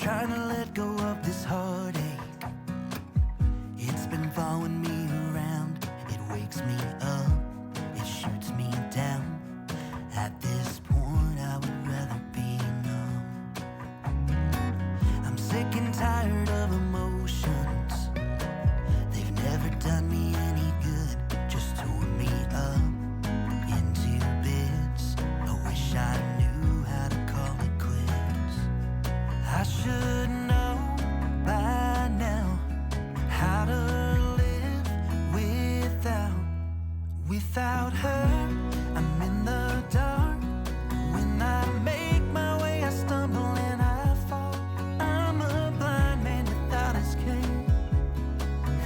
trying to let go of this heartache. It's been following me around. It wakes me up, it shoots me down. At this point I would rather be numb. I'm sick and tired of emotions. They've never done me any good, just tore me up into bits. I wish I knew how to call it quits. I should know by now how to live without her. I'm in the dark. When I make my way, I stumble and I fall. I'm a blind man without escape.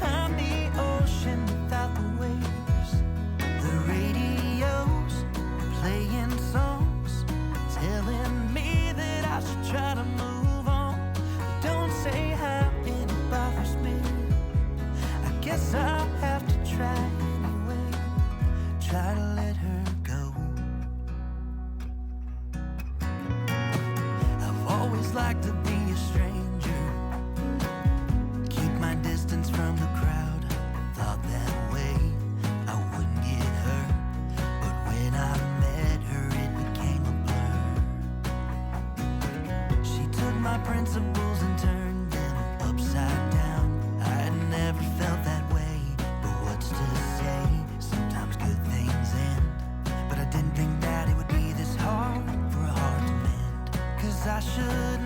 I'm the ocean without the waves. The radio's playing songs, telling me that I should try to move on. Don't say how it bothers me. I guess I'll have to try anyway. Try to let her go. I've always liked to be a stranger, keep my distance from the crowd. Thought that way I wouldn't get hurt, but when I met her it became a blur. She took my principles and turned them upside down. I had never felt that way, but what's to say? Sometimes good things end, but I didn't think that it would be this hard for a heart to mend. 'Cause I should